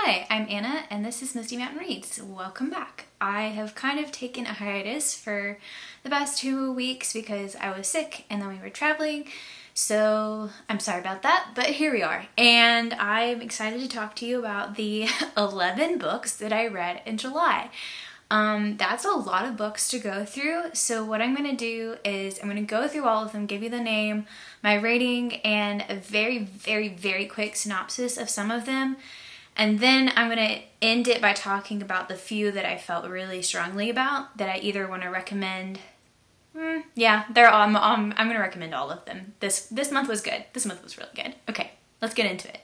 Hi, I'm Anna, and this is Misty Mountain Reads. Welcome back. I have kind of taken a hiatus for the past 2 weeks because I was sick and then we were traveling, so I'm sorry about that, but here we are. And I'm excited to talk to you about the 11 books that I read in July. That's a lot of books to go through, so what I'm going to do is I'm going to go through all of them, give you the name, my rating, and a very quick synopsis of some of them. And then I'm going to end it by talking about the few that I felt really strongly about that I either want to recommend. They're all, I'm going to recommend all of them. This month was good. This month was really good. Okay, let's get into it.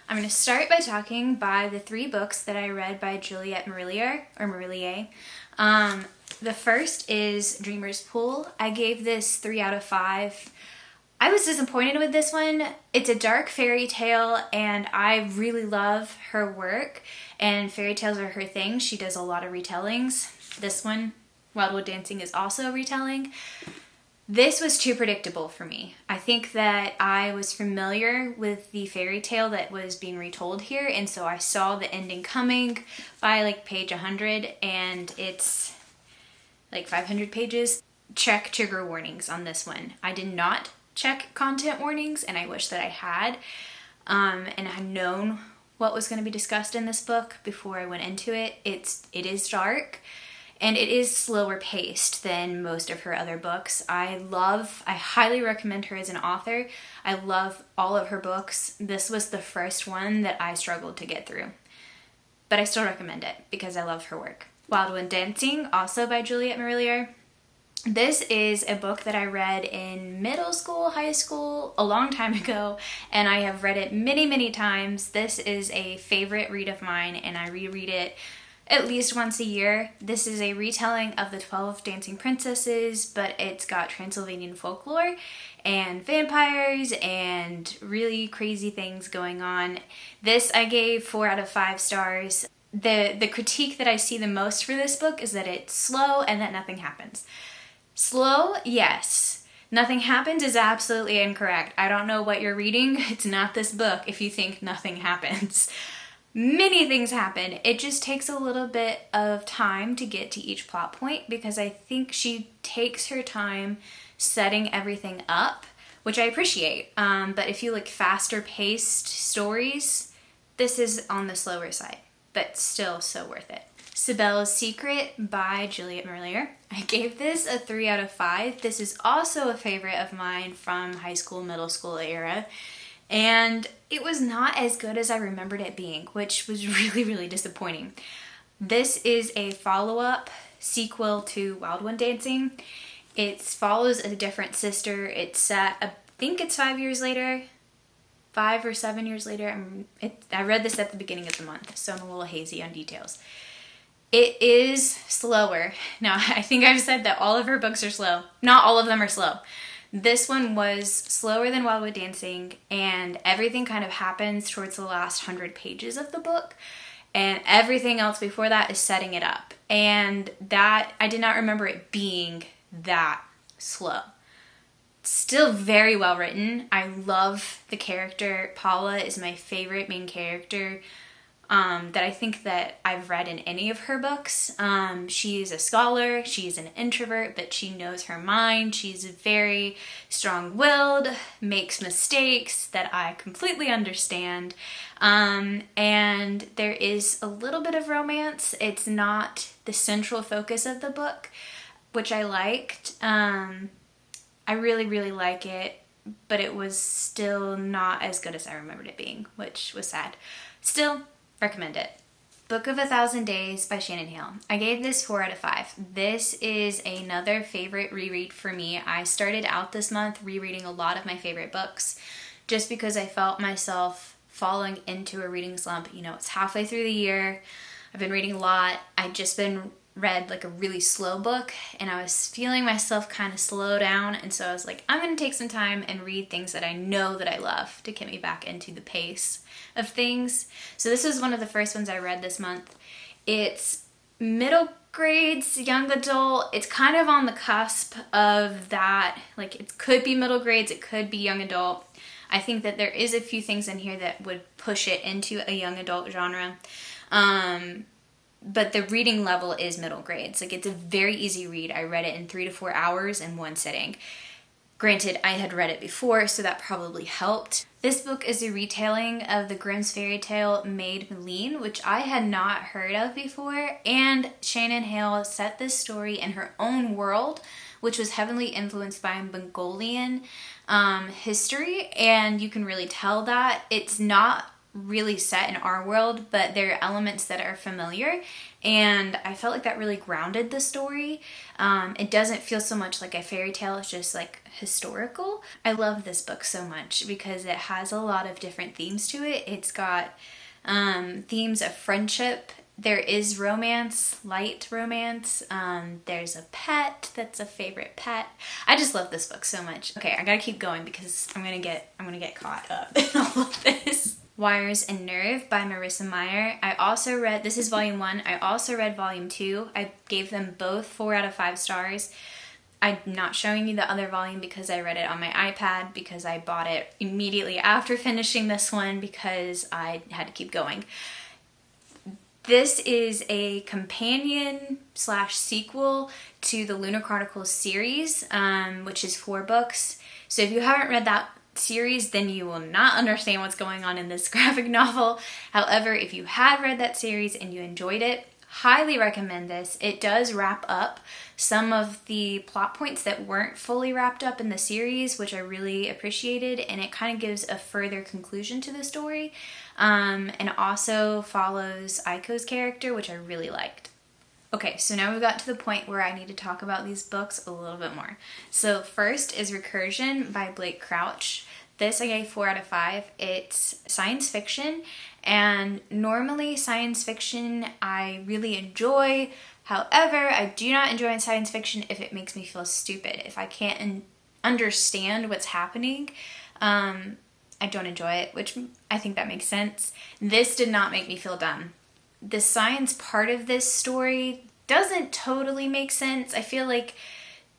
I'm going to start by talking by the 3 books that I read by Juliette Marillier. The first is Dreamer's Pool. I gave this 3 out of 5. I was disappointed with this one. It's a dark fairy tale, and I really love her work, and fairy tales are her thing. She does a lot of retellings. This one, Wildwood Dancing, is also a retelling. This was too predictable for me. I think that I was familiar with the fairy tale that was being retold here, and so I saw the ending coming by like page 100, and it's like 500 pages. Check trigger warnings on this one. I did not check content warnings, and I wish that I had, and had known what was going to be discussed in this book before I went into it. It is dark, and it is slower paced than most of her other books. I highly recommend her as an author. I love all of her books. This was the first one that I struggled to get through, but I still recommend it because I love her work. Wildwood Dancing, also by Juliette Marillier. This is a book that I read in middle school, high school, a long time ago, and I have read it many times. This is a favorite read of mine, and I reread it at least once a year. This is a retelling of the 12 Dancing Princesses, but it's got Transylvanian folklore and vampires and really crazy things going on. This I gave 4 out of 5 stars. The critique that I see the most for this book is that it's slow and that nothing happens. Slow, yes. Nothing happens is absolutely incorrect. I don't know what you're reading. It's not this book if you think nothing happens. Many things happen. It just takes a little bit of time to get to each plot point because I think she takes her time setting everything up, which I appreciate. But if you like faster paced stories, this is on the slower side, but still so worth it. Cybele's Secret by Juliette Marillier. I gave this a 3 out of 5. This is also a favorite of mine from high school, middle school era. And it was not as good as I remembered it being, which was really disappointing. This is a follow-up sequel to Wildwood Dancing. It follows a different sister. It's set, I think it's 5 years later. 5 or 7 years later. I read this at the beginning of the month, so I'm a little hazy on details. It is slower. Now, I think I've said that all of her books are slow. Not all of them are slow. This one was slower than Wildwood Dancing, and everything kind of happens towards the last 100 pages of the book, and everything else before that is setting it up. And that, I did not remember it being that slow. Still very well written. I love the character. Paula is my favorite main character that I think that I've read in any of her books. She's a scholar, she's an introvert, but she knows her mind. She's very strong-willed, makes mistakes that I completely understand. And there is a little bit of romance. It's not the central focus of the book, which I liked. I really like it, but it was still not as good as I remembered it being, which was sad. Still, recommend it. Book of 1,000 Days by Shannon Hale. I gave this 4 out of 5. This is another favorite reread for me. I started out this month rereading a lot of my favorite books just because I felt myself falling into a reading slump. You know, it's halfway through the year. I've been reading a lot. I'd just read like a really slow book, and I was feeling myself kind of slow down, and so I was like, I'm going to take some time and read things that I know that I love to get me back into the pace of things. So this was one of the first ones I read this month. It's middle grades, young adult. It's kind of on the cusp of that. Like, it could be middle grades, it could be young adult. I think that there is a few things in here that would push it into a young adult genre. But the reading level is middle grades. Like, it's a very easy read. I read it in 3 to 4 hours in one sitting. Granted, I had read it before, so that probably helped. This book is a retelling of the Grimm's fairy tale Maid Maleen, which I had not heard of before, and Shannon Hale set this story in her own world, which was heavily influenced by Mongolian history, and you can really tell that. It's not really set in our world, but there are elements that are familiar, and I felt like that really grounded the story. It doesn't feel so much like a fairy tale, it's just like historical. I love this book so much because it has a lot of different themes to it. It's got themes of friendship. There is romance, light romance. There's a pet that's a favorite pet. I just love this book so much. Okay, I gotta keep going because I'm gonna get caught up in all of this. Wires and Nerve by Marissa Meyer. I also read, this is volume 1, I also read volume 2. I gave them both 4 out of 5 stars. I'm not showing you the other volume because I read it on my iPad because I bought it immediately after finishing this one because I had to keep going. This is a companion / sequel to the Lunar Chronicles series, which is 4 books. So if you haven't read that series, then you will not understand what's going on in this graphic novel. However, if you had read that series and you enjoyed it, highly recommend this. It does wrap up some of the plot points that weren't fully wrapped up in the series, which I really appreciated, and it kind of gives a further conclusion to the story, and also follows Aiko's character, which I really liked. Okay, so now we've got to the point where I need to talk about these books a little bit more. So first is Recursion by Blake Crouch. This I gave 4 out of 5. It's science fiction, and normally science fiction I really enjoy. However, I do not enjoy science fiction if it makes me feel stupid. If I can't understand what's happening, I don't enjoy it, which I think that makes sense. This did not make me feel dumb. The science part of this story doesn't totally make sense. I feel like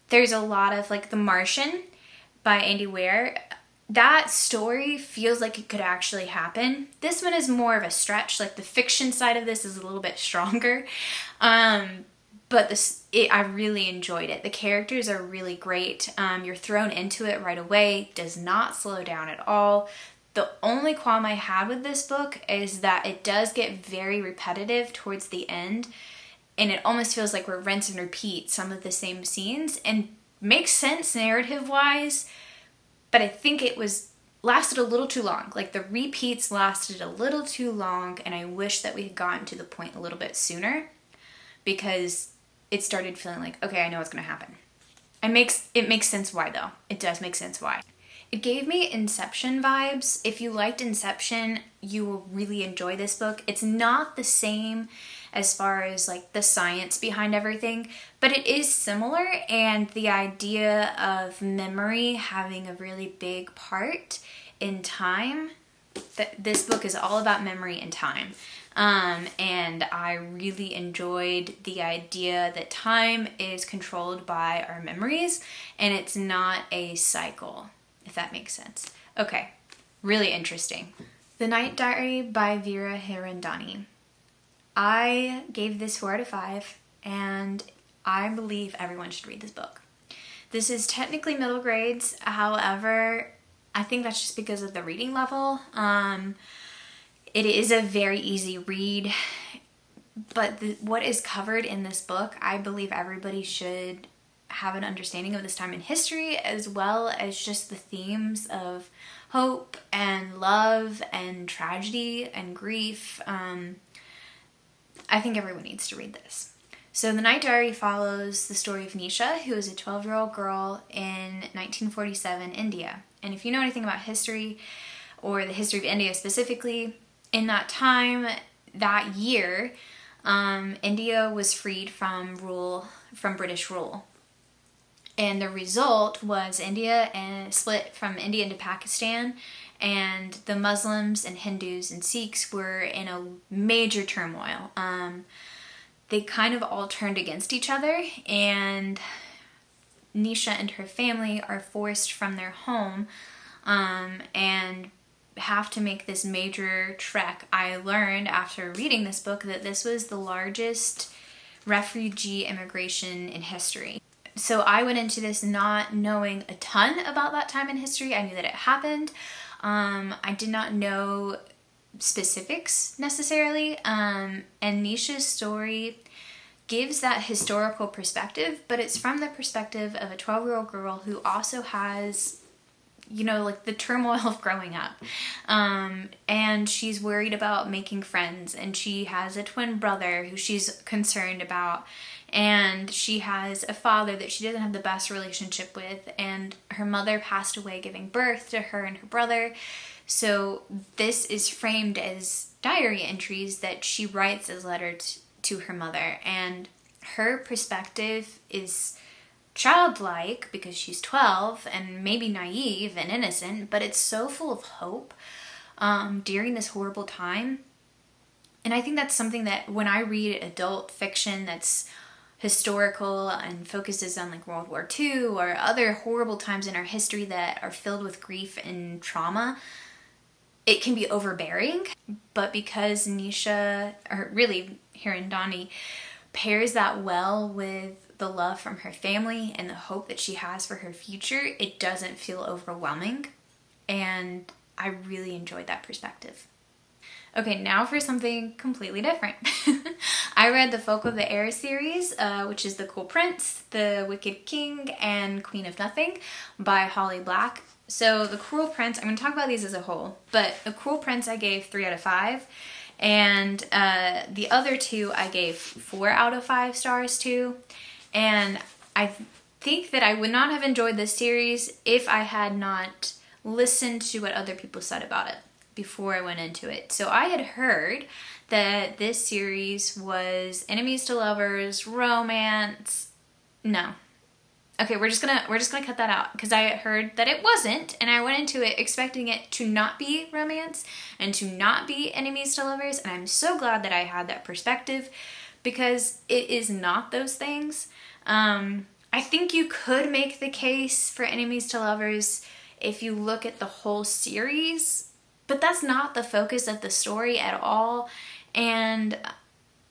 there's a lot of, like, The Martian by Andy Weir. That story feels like it could actually happen. This one is more of a stretch. Like, the fiction side of this is a little bit stronger. But I really enjoyed it. The characters are really great. You're thrown into it right away. Does not slow down at all. The only qualm I had with this book is that it does get very repetitive towards the end, and it almost feels like we're rinse and repeat some of the same scenes, and makes sense narrative-wise, but I think it lasted a little too long. Like, the repeats lasted a little too long, and I wish that we had gotten to the point a little bit sooner, because it started feeling like, okay, I know what's going to happen. It makes sense why, though. It does make sense why. It gave me Inception vibes. If you liked Inception, you will really enjoy this book. It's not the same as far as, like, the science behind everything, but it is similar, and the idea of memory having a really big part in time. This book is all about memory and time. And I really enjoyed the idea that time is controlled by our memories, and it's not a cycle, if that makes sense. Okay, really interesting. The Night Diary by Vera Hirandani. I gave this 4 out of 5, and I believe everyone should read this book. This is technically middle grades, however, I think that's just because of the reading level. It is a very easy read, but what is covered in this book, I believe everybody should have an understanding of this time in history, as well as just the themes of hope and love and tragedy and grief. I think everyone needs to read this. So The Night Diary follows the story of Nisha, who is a 12-year-old girl in 1947 India. And if you know anything about history, or the history of India specifically, in that time, that year, India was freed from British rule. And the result was India split from India into Pakistan, and the Muslims and Hindus and Sikhs were in a major turmoil. they kind of all turned against each other, and Nisha and her family are forced from their home and have to make this major trek. I learned after reading this book that this was the largest refugee immigration in history. So I went into this not knowing a ton about that time in history. I knew that it happened. I did not know specifics necessarily. And Nisha's story gives that historical perspective, but it's from the perspective of a 12-year-old girl who also has, you know, like the turmoil of growing up. And she's worried about making friends, and she has a twin brother who she's concerned about, and she has a father that she doesn't have the best relationship with, and her mother passed away giving birth to her and her brother. So this is framed as diary entries that she writes as letters to her mother, and her perspective is childlike because she's 12 and maybe naive and innocent, but it's so full of hope during this horrible time. And I think that's something that when I read adult fiction that's historical and focuses on like World War II or other horrible times in our history that are filled with grief and trauma, it can be overbearing. But because Nisha, or really Hirandani, pairs that well with the love from her family and the hope that she has for her future, it doesn't feel overwhelming. And I really enjoyed that perspective. Okay, now for something completely different. I read the Folk of the Air series, which is The Cool Prince, The Wicked King, and Queen of Nothing by Holly Black. So The Cruel Prince, I'm going to talk about these as a whole, but The Cruel Prince I gave 3 out of 5. And the other two I gave 4 out of 5 stars to. And I think that I would not have enjoyed this series if I had not listened to what other people said about it before I went into it. So I had heard that this series was enemies to lovers, romance. No. Okay, we're just gonna cut that out because I heard that it wasn't, and I went into it expecting it to not be romance and to not be enemies to lovers, and I'm so glad that I had that perspective because it is not those things. I think you could make the case for enemies to lovers if you look at the whole series, but that's not the focus of the story at all, and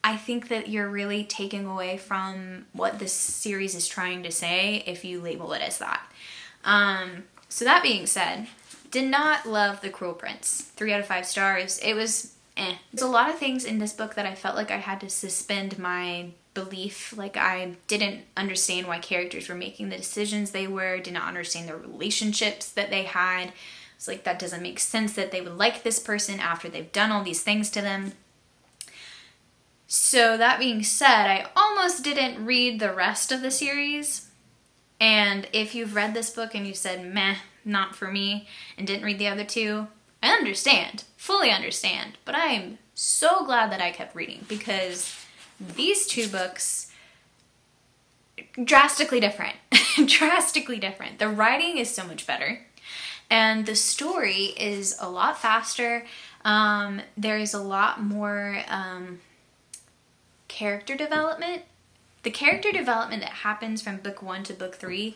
I think that you're really taking away from what this series is trying to say if you label it as that. So that being said, did not love The Cruel Prince. 3 out of 5 stars. It was There's a lot of things in this book that I felt like I had to suspend my belief. Like I didn't understand why characters were making the decisions they were, did not understand the relationships that they had. It's like, that doesn't make sense that they would like this person after they've done all these things to them. So that being said, I almost didn't read the rest of the series. And if you've read this book and you said, meh, not for me, and didn't read the other two, I understand, fully understand. But I'm so glad that I kept reading because these 2 books, drastically different, drastically different. The writing is so much better. And the story is a lot faster. There's a lot more character development. The character development that happens from book 1 to book 3,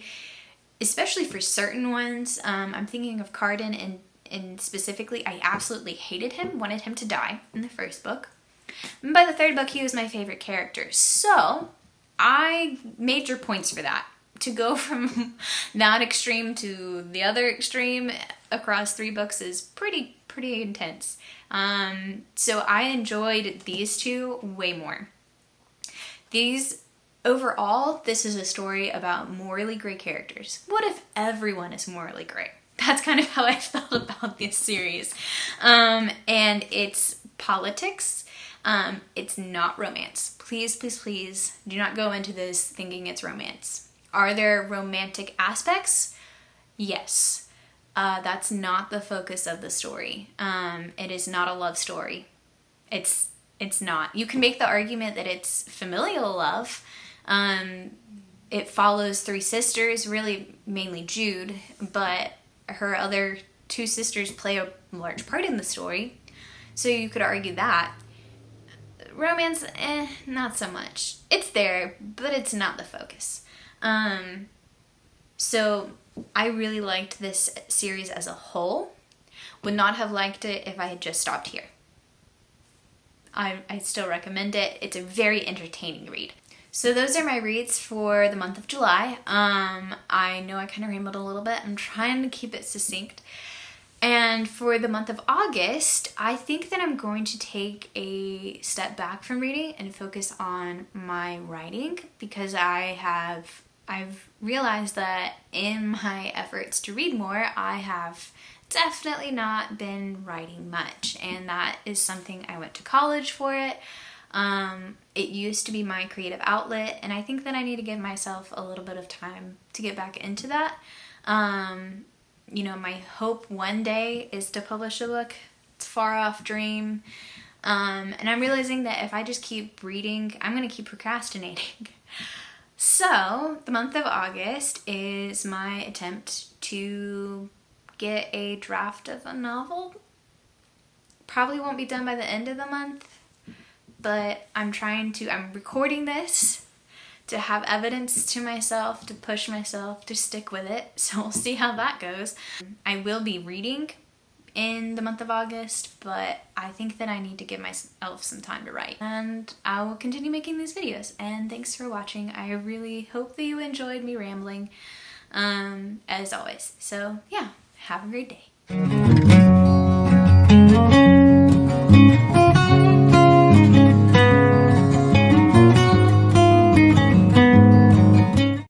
especially for certain ones, I'm thinking of Carden and specifically, I absolutely hated him, wanted him to die in the first book. And by the 3rd book, he was my favorite character. So I major points for that. To go from that extreme to the other extreme across 3 books is pretty intense. So I enjoyed these 2 way more. Overall, this is a story about morally great characters. What if everyone is morally great? That's kind of how I felt about this series. And it's politics. It's not romance. Please, please, please do not go into this thinking it's romance. Are there romantic aspects? Yes. That's not the focus of the story. It is not a love story. It's not. You can make the argument that it's familial love. It follows 3 sisters, really mainly Jude, but her other 2 sisters play a large part in the story. So you could argue that. Romance, not so much. It's there, but it's not the focus. So I really liked this series as a whole. Would not have liked it if I had just stopped here. I still recommend it. It's a very entertaining read. So those are my reads for the month of July. I know I kind of rambled a little bit. I'm trying to keep it succinct. And for the month of August, I think that I'm going to take a step back from reading and focus on my writing, because I've realized that in my efforts to read more, I have definitely not been writing much, and that is something I went to college for it. It used to be my creative outlet, and I think that I need to give myself a little bit of time to get back into that. You know, my hope one day is to publish a book. It's a far off dream. And I'm realizing that if I just keep reading, I'm going to keep procrastinating. So the month of August is my attempt to get a draft of a novel. Probably won't be done by the end of the month, but I'm recording this to have evidence to myself, to push myself, to stick with it. So we'll see how that goes. I will be reading in the month of August, but I think that I need to give myself some time to write. And I will continue making these videos. And thanks for watching. I really hope that you enjoyed me rambling, as always. So yeah, have a great day.